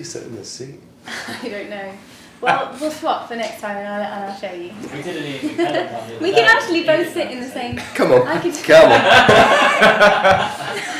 you sit in this seat? I don't know. Well, we'll swap for next time and I'll show you. We did an independent one. We can actually both sit in the same... Come on, I could... come on.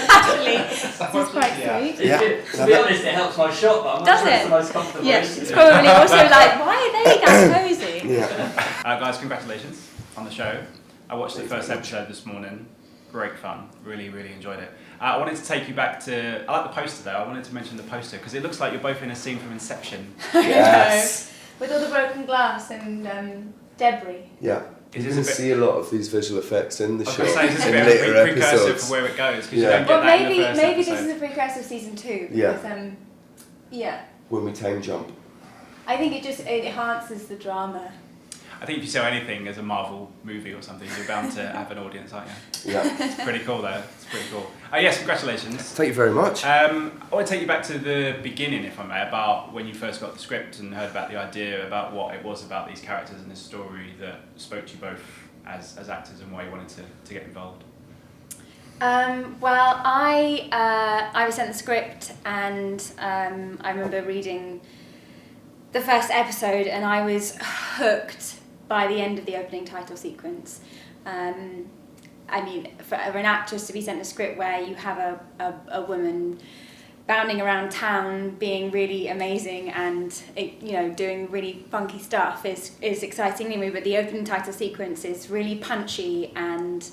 Actually, this is quite sweet. Yeah. To be honest, it helps my shot, but I'm not sure it's the most comfortable. Yes, it's probably also like, why are they that cozy? Yeah. Guys, congratulations on the show. I watched the first episode this morning. Great fun. Really, really enjoyed it. I wanted to take you back to... I like the poster though. I wanted to mention the poster because it looks like you're both in a scene from Inception. Yes. With all the broken glass and debris. Yeah. You're going to see a lot of these visual effects in the show. I was going to say, in this is a bit of a later precursor episodes. for where it goes because Yeah. you don't get Well, that in the first maybe episode. this is a precursor of season 2. Yeah. Because, yeah. When we time jump. I think it enhances the drama. I think if you sell anything as a Marvel movie or something, you're bound to have an audience, aren't you? Yeah. It's pretty cool though. It's pretty cool. Yes, congratulations. Thank you very much. I want to take you back to the beginning, if I may, about when you first got the script and heard about the idea, about what it was about these characters and this story that spoke to you both as actors and why you wanted to get involved. Well, I was sent the script and I remember reading the first episode and I was hooked by the end of the opening title sequence. I mean, for an actress to be sent a script where you have a woman bounding around town being really amazing and doing really funky stuff is exciting anyway, but the opening title sequence is really punchy and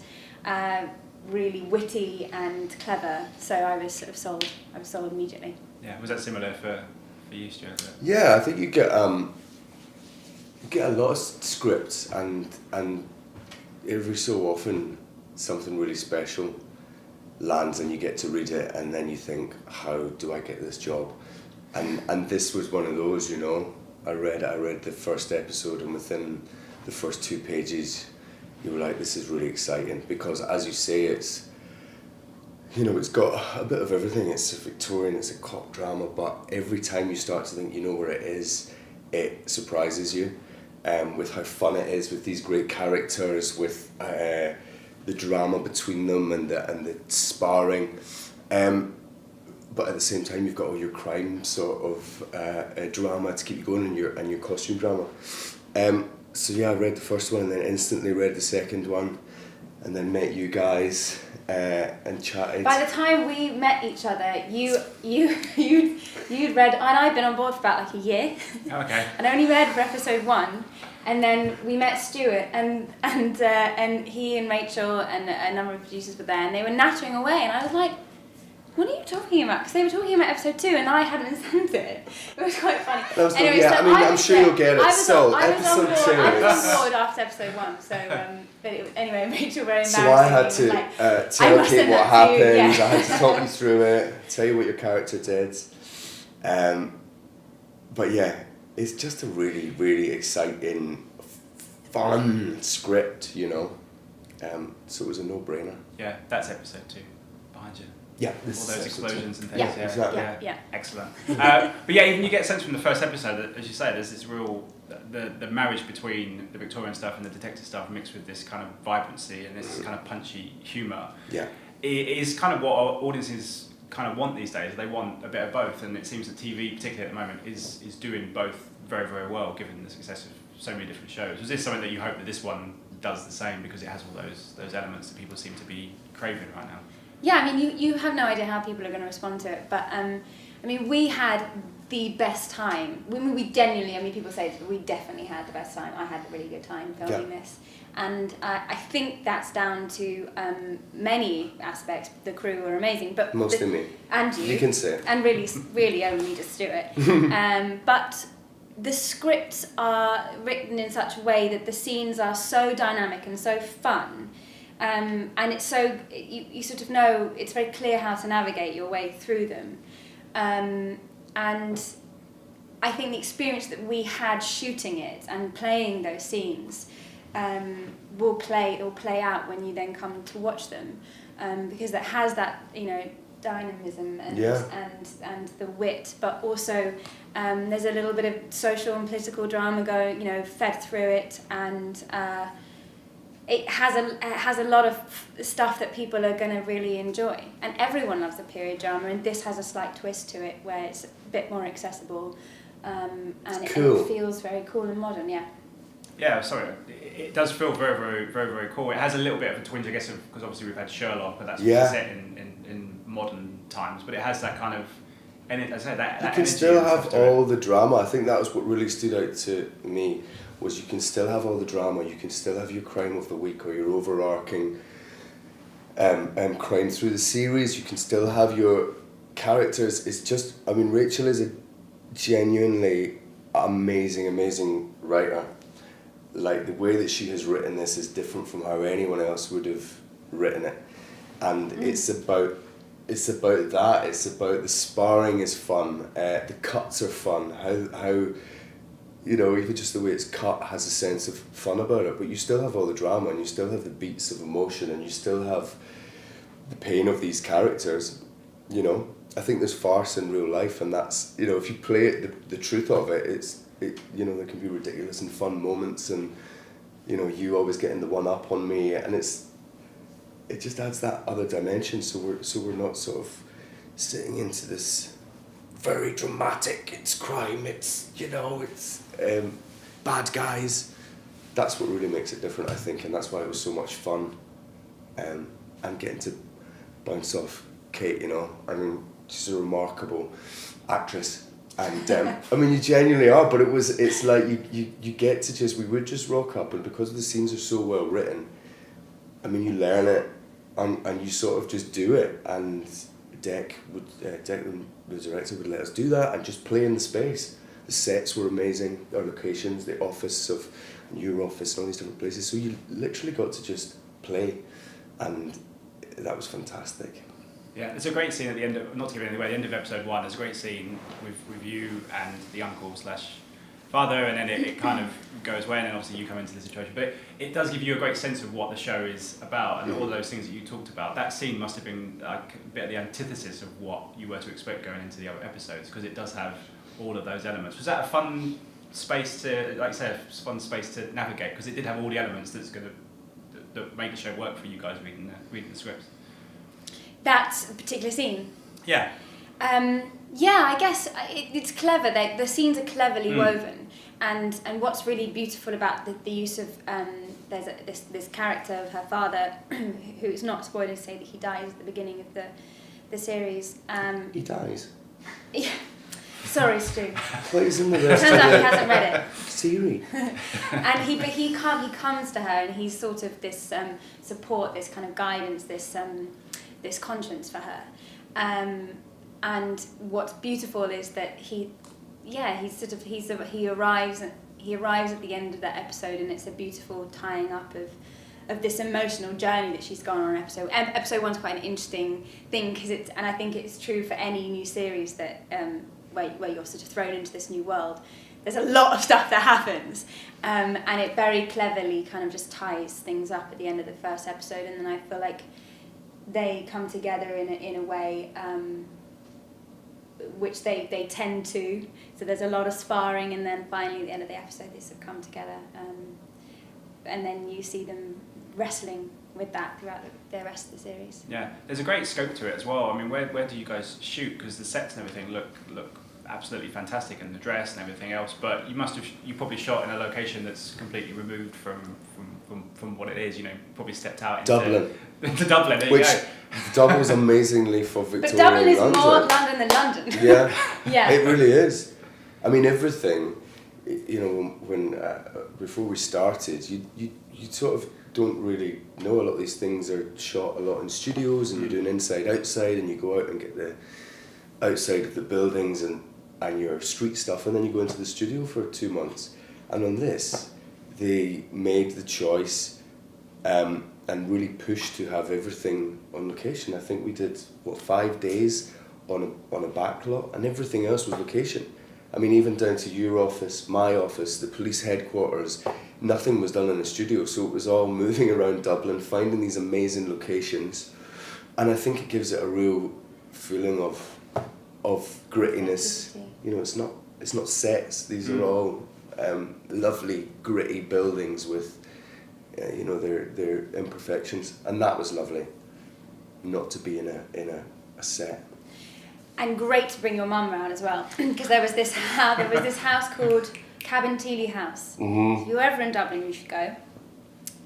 really witty and clever, so I was sort of sold. I was sold immediately. Yeah, was that similar for you, Stuart? Yeah, I think you get a lot of scripts and every so often something really special lands and you get to read it and then you think, how do I get this job? And this was one of those, you know. I read the first episode and within the first 2 pages you were like, this is really exciting because as you say, it's got a bit of everything. It's a Victorian, it's a cop drama, but every time you start to think you know where it is, it surprises you with how fun it is, with these great characters, with the drama between them and the sparring. But at the same time, you've got all your crime sort of drama to keep you going and your costume drama. So yeah, I read the first one and then instantly read the second one and then met you guys and chatted. By the time we met each other, you'd read, and I'd been on board for about like a year. Okay. And I only read for episode 1, and then we met Stuart, and he and Rachel and a number of producers were there, and they were nattering away, and I was like, what are you talking about? Because they were talking about episode 2 and I hadn't sent it. It was quite funny. Anyway, yeah, so I'm sure you'll get it. So, episode 2 I was on board after episode 1, so but anyway, Rachel very embarrassed. So I had to tell Kate what happened, yeah. I had to talk you through it, tell you what your character did. But yeah, it's just a really, really exciting, fun script, you know. So it was a no-brainer. Yeah, that's episode 2 behind you. Yeah, all those explosions and things. Yeah, exactly. Yeah. Excellent. But yeah, even you get a sense from the first episode that, as you say, there's this real the marriage between the Victorian stuff and the detective stuff mixed with this kind of vibrancy and this kind of punchy humour. Yeah, it is kind of what our audiences kind of want these days. They want a bit of both, and it seems that TV, particularly at the moment, is doing both very, very well, given the success of so many different shows. Was this something that you hope that this one does the same because it has all those elements that people seem to be craving right now? Yeah, I mean, you have no idea how people are going to respond to it, but I mean, we had the best time. We genuinely, I mean, people say we definitely had the best time. I had a really good time filming this, and I think that's down to many aspects. The crew were amazing, but mostly me. And you can say. And really only just Stuart. But the scripts are written in such a way that the scenes are so dynamic and so fun. And it's so, you sort of know, it's very clear how to navigate your way through them. And I think the experience that we had shooting it and playing those scenes will play out when you then come to watch them. Because it has that, dynamism and the wit, but also there's a little bit of social and political drama going, fed through it, and it has a lot of stuff that people are going to really enjoy, and everyone loves a period drama, and this has a slight twist to it where it's a bit more accessible, and it feels very cool and modern. Yeah, sorry, it does feel very, very, very, very cool. It has a little bit of a twinge, I guess, because obviously we've had Sherlock, but that's set in modern times. But it has that kind of, and as I say, that you can still have all the drama. I think that was what really stood out to me, was you can still have all the drama. You can still have your crime of the week or your overarching crime through the series. You can still have your characters. It's just, I mean, Rachel is a genuinely amazing writer. Like, the way that she has written this is different from how anyone else would have written it, and it's about that. It's about the sparring is fun, the cuts are fun, how you know, even just the way it's cut has a sense of fun about it, but you still have all the drama, and you still have the beats of emotion, and you still have the pain of these characters, you know. I think there's farce in real life, and that's, you know, if you play it, the truth of it, you know, there can be ridiculous and fun moments, and, you know, you always getting the one up on me, and it just adds that other dimension, so we're not sort of sitting into this very dramatic, it's crime, it's, you know, it's bad guys. That's what really makes it different, I think, and that's why it was so much fun, and getting to bounce off Kate, you know. I mean, she's a remarkable actress. And I mean, you genuinely are, but it's like you get to just, we would just rock up, and because the scenes are so well written, I mean, you learn it, and you sort of just do it, and Dec, the director, would let us do that and just play in the space. The sets were amazing, our locations, the office of your office and all these different places, so you literally got to just play, and that was fantastic. Yeah, there's a great scene at the end of, not to give it away, the end of episode 1, there's a great scene with you and the uncle / father, and then it kind of goes away, and then obviously you come into the situation. But it does give you a great sense of what the show is about, and all those things that you talked about. That scene must have been like a bit of the antithesis of what you were to expect going into the other episodes, because it does have all of those elements. Was that a fun space to, like I said, fun space to navigate? Because it did have all the elements that make the show work for you guys reading the scripts. That particular scene? Yeah. I guess it's clever. The scenes are cleverly woven, and what's really beautiful about the use of there's this character of her father, who's not spoiling to say that he dies at the beginning of the series. He dies. Yeah. Sorry, Stu. Plays in the rest. Turns out he hasn't read it. Siri. And he comes to her, and he's sort of this support, this kind of guidance, this conscience for her, and what's beautiful is that he arrives at the end of that episode, and it's a beautiful tying up of this emotional journey that she's gone on. Episode 1's quite an interesting thing, and I think it's true for any new series that where you're sort of thrown into this new world. There's a lot of stuff that happens, and it very cleverly kind of just ties things up at the end of the first episode, and then I feel like they come together in a way which they tend to. So there's a lot of sparring, and then finally at the end of the episode they sort of come together, and then you see them wrestling with that throughout the rest of the series. Yeah, there's a great scope to it as well. I mean, where do you guys shoot? Because the sets and everything look absolutely fantastic, and the dress and everything else, but you probably shot in a location that's completely removed from what it is, you know, probably stepped out into Dublin. To Dublin, there you go. Dublin's amazingly for Victoria. But Dublin is London. more London than London. Yeah. Yeah. It really is. I mean, everything, you know, when before we started, you sort of don't really know a lot of these things are shot a lot in studios, and you're doing inside, outside, and you go out and get the outside of the buildings and your street stuff, and then you go into the studio for 2 months. And on this, they made the choice and really pushed to have everything on location. I think we did 5 days on a back lot, and everything else was location. I mean, even down to your office, my office, the police headquarters, nothing was done in a studio, so it was all moving around Dublin, finding these amazing locations, and I think it gives it a real feeling of grittiness. You know, it's not sets. These are all lovely gritty buildings with you know, their imperfections, and that was lovely. Not to be in a set. And great to bring your mum around as well, because there was this house called Cabin Teely House. Mm-hmm. If you're ever in Dublin, you should go.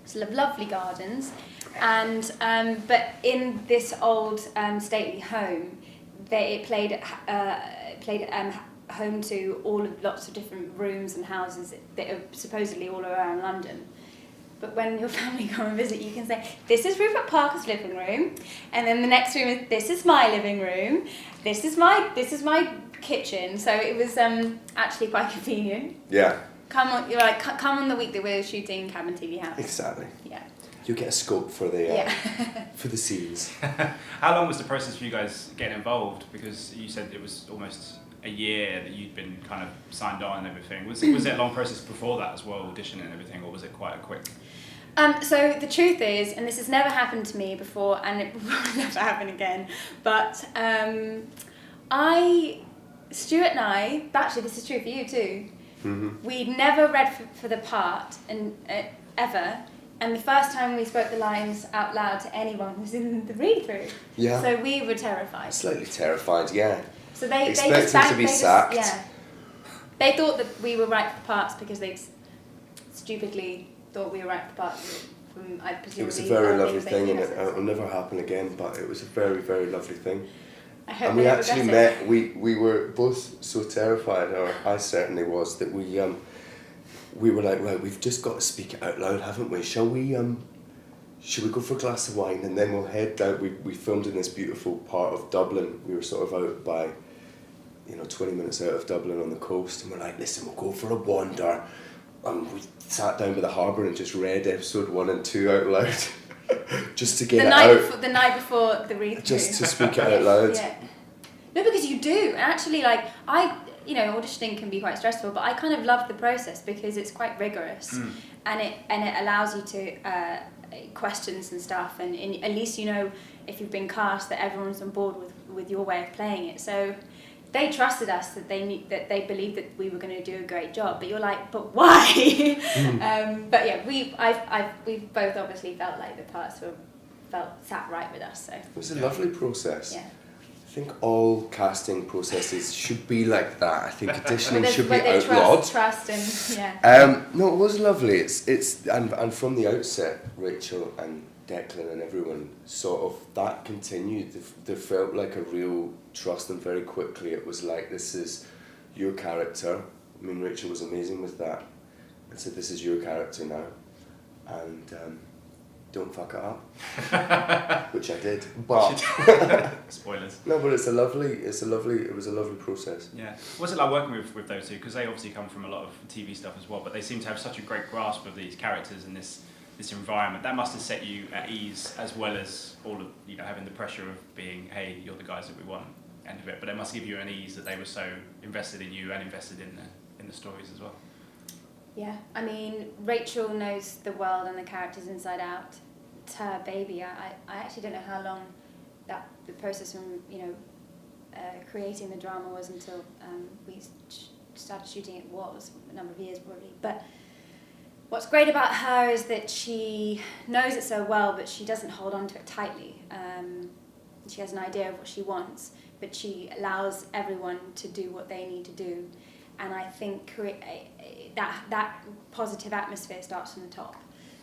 It's lovely gardens, and but in this old stately home, it played home to lots of different rooms and houses that are supposedly all around London. But when your family come and visit, you can say, this is Rupert Parker's living room, and then the next room is, this is my living room, this is my kitchen. So it was actually quite convenient. Yeah. Come on the week that we're shooting Cabin TV House. Exactly. Yeah. You get a scope for the for the scenes. How long was the process for you guys getting involved? Because you said it was almost a year that you'd been kind of signed on and everything. Was it a long process before that as well, auditioning and everything, or was it quite a quick? So the truth is, and this has never happened to me before, and it will never happen again, but Stuart and I, actually this is true for you too, Mm-hmm. we'd never read for the part ever, and the first time we spoke the lines out loud to anyone was in the read-through. Yeah. So we were terrified. Slightly terrified, yeah. So they expecting to be sacked. Yeah. They thought that we were right for the parts because they stupidly thought we were right for the parts. It was a very lovely thing, and it will never happen again. But it was a very, very lovely thing. I hope and we actually met. We were both so terrified, or I certainly was, that we were like, right, we've just got to speak it out loud, haven't we? Shall we go for a glass of wine and then we'll head down? We filmed in this beautiful part of Dublin. We were sort of out by, 20 minutes out of Dublin on the coast, and we're like, listen, we'll go for a wander. And we sat down by the harbour and just read episode 1 and 2 out loud, just to get it out. The night before the read-through. Just to speak it out loud. Yeah. No, because you do. And actually, auditioning can be quite stressful, but I kind of love the process because it's quite rigorous, and it allows you to questions and stuff, and at least if you've been cast that everyone's on board with your way of playing it. So they trusted us, that they believed that we were going to do a great job. But you're like, but why? But yeah, we both obviously felt like the parts sat right with us. So it was a lovely process. Yeah. I think all casting processes should be like that. I think auditioning should be they outlawed. Trust and yeah. No, it was lovely. It's and from the outset, Rachel and Declan and everyone sort of that continued. There felt like a real trust, and very quickly it was like, this is your character. I mean, Rachel was amazing with that, and said, this is your character now, and don't fuck it up, which I did. But spoilers. No, but it was a lovely process. Yeah. What's it like working with those two? Because they obviously come from a lot of TV stuff as well, but they seem to have such a great grasp of these characters and this environment. That must have set you at ease, as well as all of having the pressure of being, hey, you're the guys that we want, end of it. But it must give you an ease that they were so invested in you and invested in the stories as well. Yeah, I mean, Rachel knows the world and the characters inside out. It's her baby. I actually don't know how long the process from creating the drama was until we started shooting. It was a number of years probably. But what's great about her is that she knows it so well, but she doesn't hold on to it tightly. She has an idea of what she wants, but she allows everyone to do what they need to do. And I think that positive atmosphere starts from the top.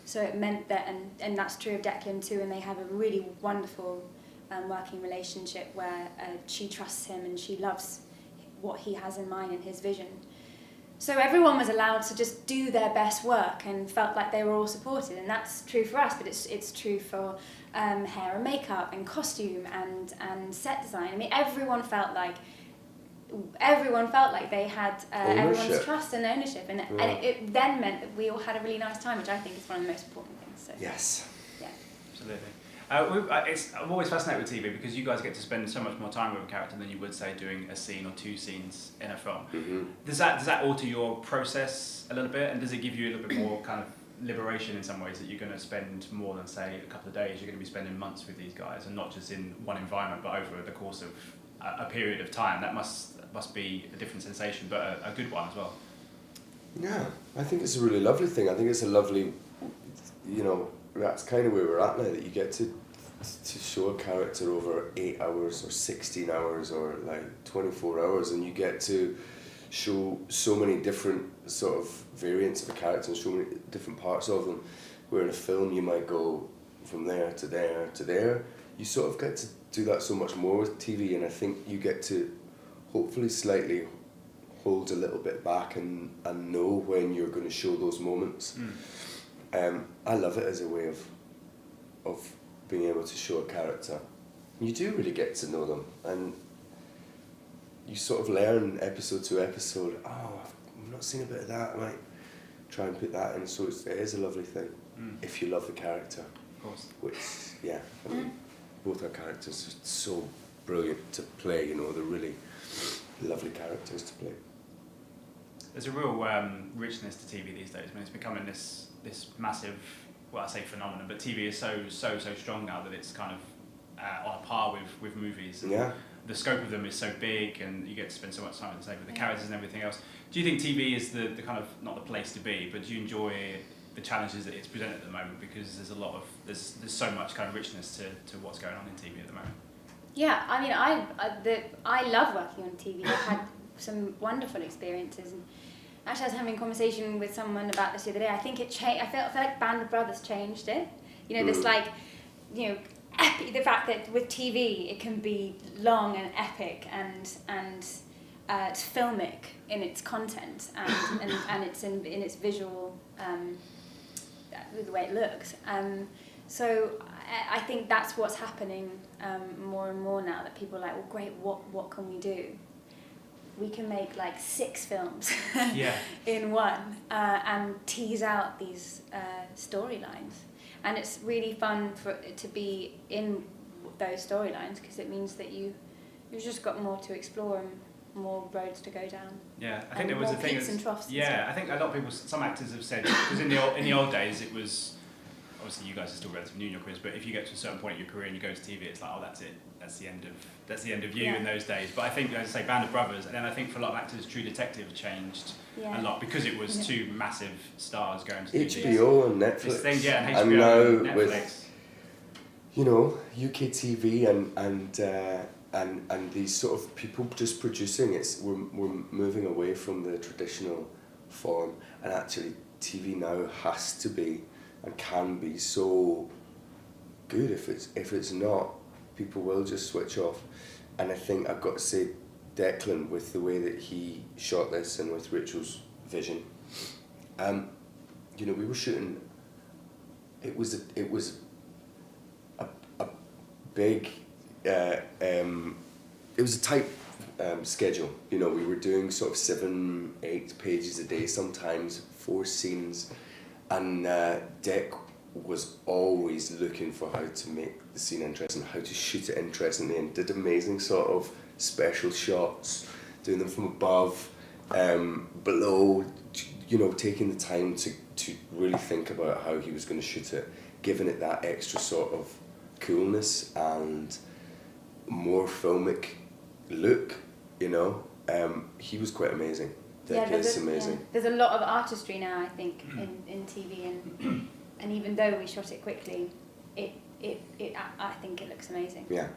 So it meant that, and that's true of Declan too, and they have a really wonderful working relationship where she trusts him and she loves what he has in mind and his vision. So everyone was allowed to just do their best work and felt like they were all supported, and that's true for us, but it's true for hair and makeup and costume and set design. I mean, everyone felt like they had everyone's trust and ownership, and it then meant that we all had a really nice time, which I think is one of the most important things. So. Yes. Yeah. Absolutely. I'm always fascinated with TV because you guys get to spend so much more time with a character than you would, say, doing a scene or 2 scenes in a film. Mm-hmm. Does that alter your process a little bit, and does it give you a little bit more kind of liberation in some ways, that you're going to spend more than, say, a couple of days? You're going to be spending months with these guys, and not just in one environment, but over the course of a period of time. That must be a different sensation, but a good one as well. Yeah, I think it's a really lovely thing. I think it's a lovely you know, that's kind of where we're at now, that you get to show a character over 8 hours or 16 hours or like 24 hours, and you get to show so many different sort of variants of a character and so many different parts of them, where in a film you might go from there to there to there. You sort of get to do that so much more with TV, and I think you get to hopefully slightly hold a little bit back and know when you're going to show those moments. I love it as a way of being able to show a character. You do really get to know them, and you sort of learn episode to episode, oh, I've not seen a bit of that, I might try and put that in. So it is a lovely thing if you love the character. Of course. Which, yeah, I mean, both our characters are so brilliant to play, you know, they're really lovely characters to play. There's a real richness to TV these days. I mean, it's becoming this massive, well, I say phenomenon, but TV is so strong now that it's kind of on a par with movies. And the scope of them is so big, and you get to spend so much time with the characters and everything else. Do you think TV is the kind of, not the place to be, but do you enjoy the challenges that it's presented at the moment? Because there's a lot of, there's so much kind of richness to what's going on in TV at the moment. Yeah, I mean, I love working on TV. I've had some wonderful experiences, and actually I was having a conversation with someone about this the other day. I think it changed. I feel like Band of Brothers changed it. You know, this like, you know, epic, the fact that with TV it can be long and epic and it's filmic in its content and it's in its visual, the way it looks. So I think that's what's happening more and more now, that people are like, well, great, what can we do? We can make like 6 films in one and tease out these storylines. And it's really fun to be in those storylines, because it means that you've just got more to explore and more roads to go down. Yeah, I think there was a thing. Peaks and troughs. Yeah, I think a lot of people, some actors have said, because in the old days it was, obviously you guys are still relatively new in your careers, but if you get to a certain point in your career and you go to TV, it's like, oh, that's it. That's the end of you in those days. But I think, as I say, Band of Brothers, and then I think for a lot of actors, True Detective changed a lot, because it was 2 massive stars going to TV. HBO and Netflix. And HBO and now and Netflix. with, you know, UK TV and these sort of people just producing, we're moving away from the traditional form, and actually TV now has to be and can be so good. If it's not, people will just switch off. And I think I've got to say, Declan, with the way that he shot this and with Rachel's vision, you know, we were shooting. It was a big. It was a tight schedule. You know, we were doing sort of 7-8 pages a day, sometimes 4 scenes, and Dec was always looking for how to make the scene interesting, how to shoot it interestingly, and did amazing sort of special shots, doing them from above, below, you know, taking the time to really think about how he was going to shoot it, giving it that extra sort of coolness and more filmic look, you know. He was quite amazing. Dec is amazing. Yeah. There's a lot of artistry now, I think, in TV, and even though we shot it quickly, I think it looks amazing. Yeah.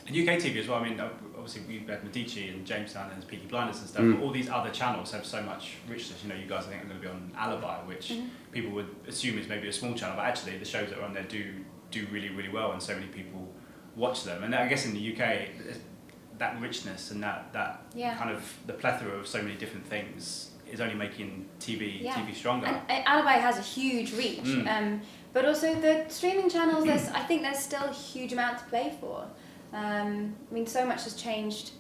And UK TV as well. I mean, obviously we had Medici and Jamestown and Peaky Blinders and stuff. But all these other channels have so much richness. You know, you guys I think are going to be on Alibi, which people would assume is maybe a small channel, but actually the shows that are on there do really, really well, and so many people watch them. And I guess in the UK, that richness and that kind of the plethora of so many different things is only making TV stronger. And Alibi has a huge reach, but also the streaming channels. I think there's still a huge amount to play for. I mean, so much has changed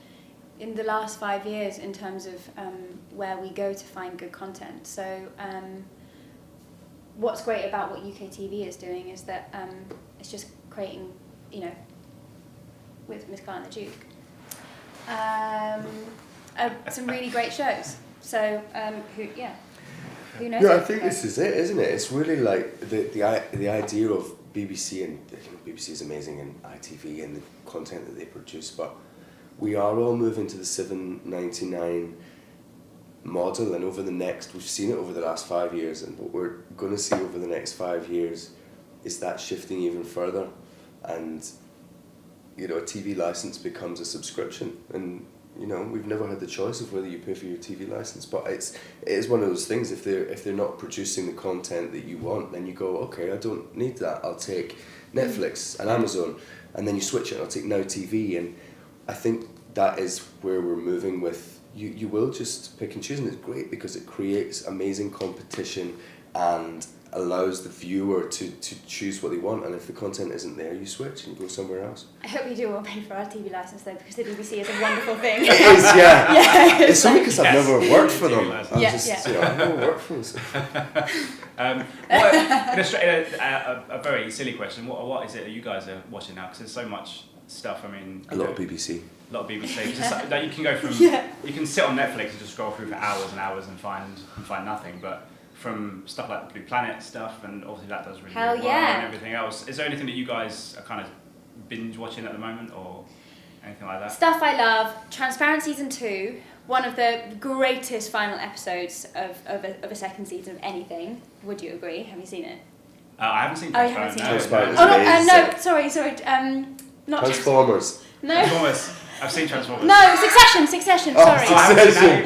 in the last 5 years in terms of where we go to find good content. So what's great about what UK TV is doing is that it's just creating, you know, with Miss Clark and the Duke, some really great shows. So who knows? Yeah, I think this is it, isn't it? It's really like the idea of BBC, and you know, BBC is amazing, and ITV and the content that they produce, but we are all moving to the $7.99 model, and we've seen it over the last 5 years, and what we're going to see over the next 5 years is that shifting even further, and a TV license becomes a subscription, and we've never had the choice of whether you pay for your TV license, but it is one of those things. If they're not producing the content that you want, then you go, okay, I don't need that. I'll take Netflix and Amazon, and then you switch it. I'll take Now TV, and I think that is where we're moving with. You will just pick and choose, and it's great because it creates amazing competition and allows the viewer to choose what they want, and if the content isn't there, you switch and go somewhere else. I hope we do all pay for our TV licence though, because the BBC is a wonderful thing. It is, yeah. Yeah, it's only because I've never worked for them. I've never worked for them. So. A very silly question. What is it that you guys are watching now? Because there's so much stuff. I mean, a lot of BBC. A lot of BBC. That you can go from. You can sit on Netflix and just scroll through for hours and hours and find nothing. But from stuff like the Blue Planet stuff, and obviously that does really well, and everything else. Is there anything that you guys are kind of binge watching at the moment, or anything like that? Stuff I love. Transparent season 2. One of the greatest final episodes of a second season of anything. Would you agree? Have you seen it? I haven't seen Transparent. Transparent. Sorry. Not Transformers. No. Transformers. I've seen Transformers. No, Succession. Sorry.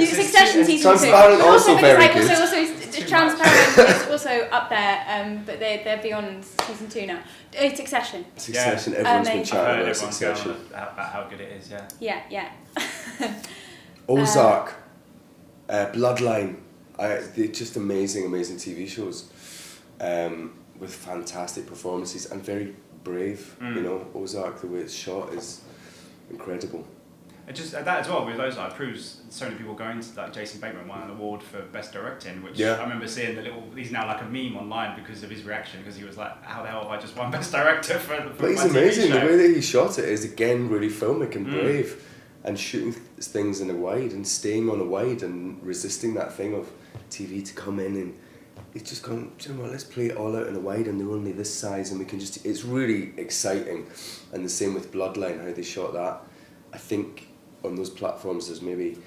Succession season 2. Transparent also very good. Also Transparent is also up there, but they're beyond season 2 now. Succession. Everyone's been chatting about Succession. About how good it is, Yeah. Ozark, Bloodline, they're just amazing TV shows, with fantastic performances and very brave. Ozark, the way it's shot is incredible. And just that as well with Ozark proves so many people going to, like Jason Bateman won an award for best directing, which I remember seeing he's now like a meme online because of his reaction, because he was like, how the hell have I just won best director for But he's amazing. The way that he shot it is again really filmic and brave, and shooting things in a wide and staying on a wide and resisting that thing of TV to come in, and it's just gone, let's play it all out in a wide, and they're only this size, and we can just, it's really exciting. And the same with Bloodline, how they shot that. I think on those platforms there's maybe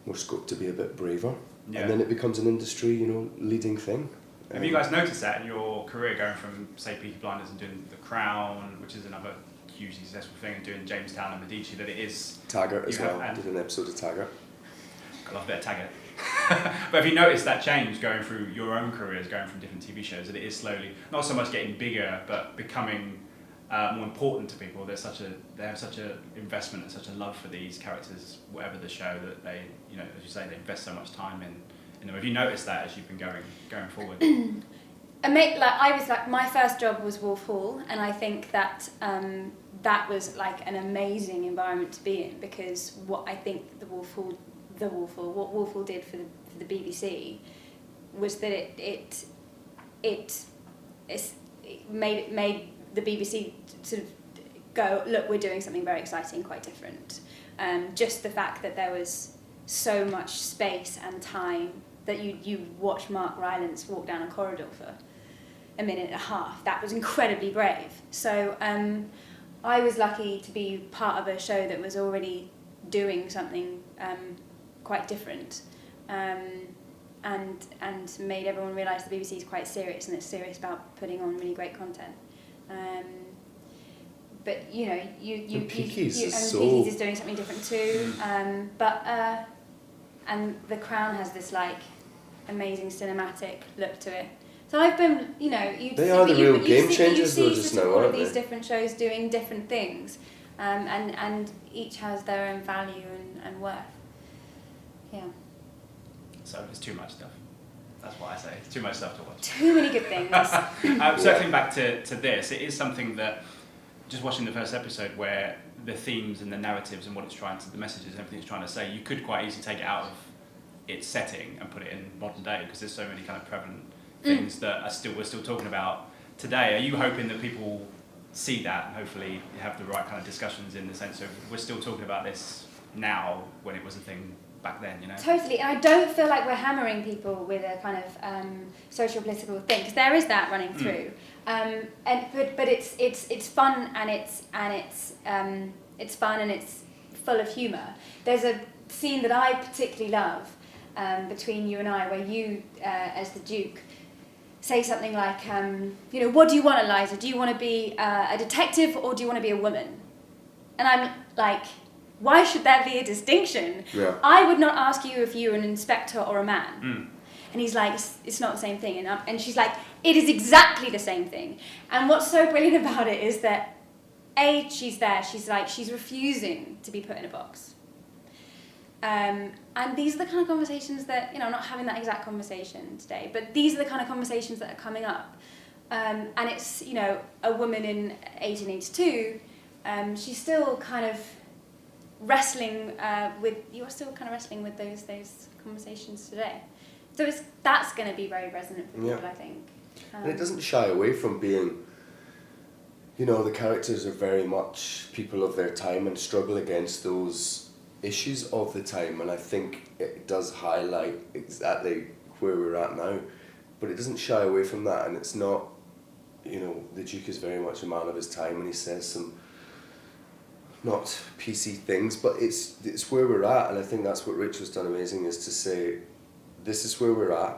more scope to be a bit braver, and then it becomes an industry, leading thing. Have you guys noticed that in your career, going from, say, Peaky Blinders and doing The Crown, which is another hugely successful thing, and doing Jamestown and Medici, that it is... Taggart as well, did an episode of Taggart. I love a bit of Taggart. But have you noticed that change going through your own careers, going from different TV shows, that it is slowly, not so much getting bigger, but becoming more important to people? They have such a investment and such a love for these characters, whatever the show, that they, as you say, they invest so much time in them. Have you noticed that as you've been going forward? My first job was Wolf Hall, and I think that that was like an amazing environment to be in, because what I think what Wolf Hall did for the BBC was that it made the BBC sort of go, look, we're doing something very exciting, quite different. Just the fact that there was so much space and time that you watch Mark Rylance walk down a corridor for a minute and a half, that was incredibly brave. So I was lucky to be part of a show that was already doing something quite different, and made everyone realise the BBC is quite serious, and it's serious about putting on really great content. But Peaky's Peaky's is doing something different too. And The Crown has this like amazing cinematic look to it. So I've been, they are the real game changers though just now, all aren't of these they? different shows doing different things, and each has their own value and worth. Yeah. So it's too much stuff. That's what I say. It's too much stuff to watch. Too many good things. Circling back to this, it is something that, just watching the first episode, where the themes and the narratives and what it's trying to, the messages and everything it's trying to say, you could quite easily take it out of its setting and put it in modern day, because there's so many kind of prevalent things that we're still talking about today. Are you hoping that people see that and hopefully have the right kind of discussions, in the sense of we're still talking about this now when it was a thing back then, Totally, and I don't feel like we're hammering people with a kind of social political thing, because there is that running through, but it's fun, and it's fun and it's full of humour. There's a scene that I particularly love between you and I, where you, as the Duke, say something like, what do you want, Eliza? Do you want to be a detective or do you want to be a woman? And I'm like, why should there be a distinction? Yeah. I would not ask you if you're an inspector or a man. And he's like, it's not the same thing. And she's like, it is exactly the same thing. And what's so brilliant about it is that, she's there, she's refusing to be put in a box. And these are the kind of conversations that, I'm not having that exact conversation today, but these are the kind of conversations that are coming up. And it's, a woman in 1882, she's still kind of wrestling you're still kind of wrestling with those conversations today. So that's going to be very resonant for people, I think. And it doesn't shy away from being, the characters are very much people of their time and struggle against those issues of the time, and I think it does highlight exactly where we're at now, but it doesn't shy away from that, and it's not, the Duke is very much a man of his time, and he says some not PC things, but it's where we're at, and I think that's what Rachel's done amazing, is to say, this is where we're at,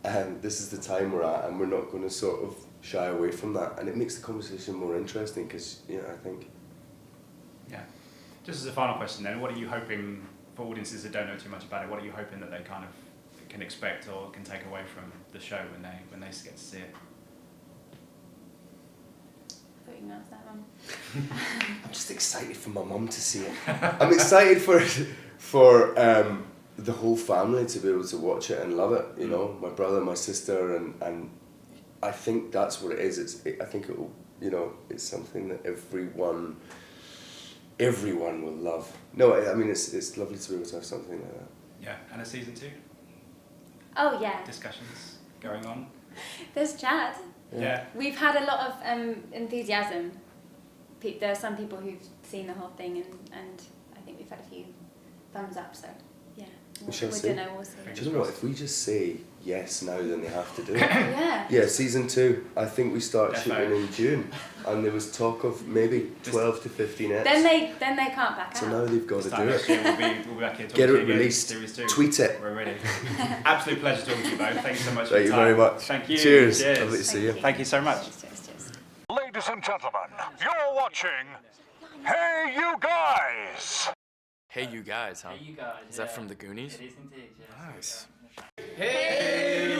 and this is the time we're at, and we're not going to sort of shy away from that, and it makes the conversation more interesting, because, I think... Yeah. Just as a final question then, what are you hoping, for audiences that don't know too much about it, what are you hoping that they kind of can expect or can take away from the show when they get to see it? I thought you can answer that one. I'm just excited for my mum to see it. I'm excited for the whole family to be able to watch it and love it, my brother, my sister, and I think that's what it is. I think it will, it's something that everyone will love. No, I mean, it's lovely to be able to have something like that. Yeah, and a season 2? Oh, yeah. Discussions going on? There's chat. Yeah. We've had a lot of enthusiasm. There are some people who've seen the whole thing, and I think we've had a few thumbs up, so yeah. We shall see. Don't know, we'll see. Do you know what, if we just say yes now, then they have to do it. Yeah. Yeah, season 2, I think we start shooting in June, and there was talk of maybe 12 to 15 eps. Then they can't back out. So now they've got to do it. We'll be back here talking Get to it you again, released. Series 2. Tweet it. We're ready. Absolute pleasure talking to you both. Thanks so much for Thank your you time. very much. Thank you. Cheers. Cheers. Lovely to see you. Thank you so much. Cheers. Ladies and gentlemen, you're watching Hey You Guys! Hey You Guys, huh? Hey, you guys. Is that from the Goonies? It is indeed, yeah. Nice. Hey!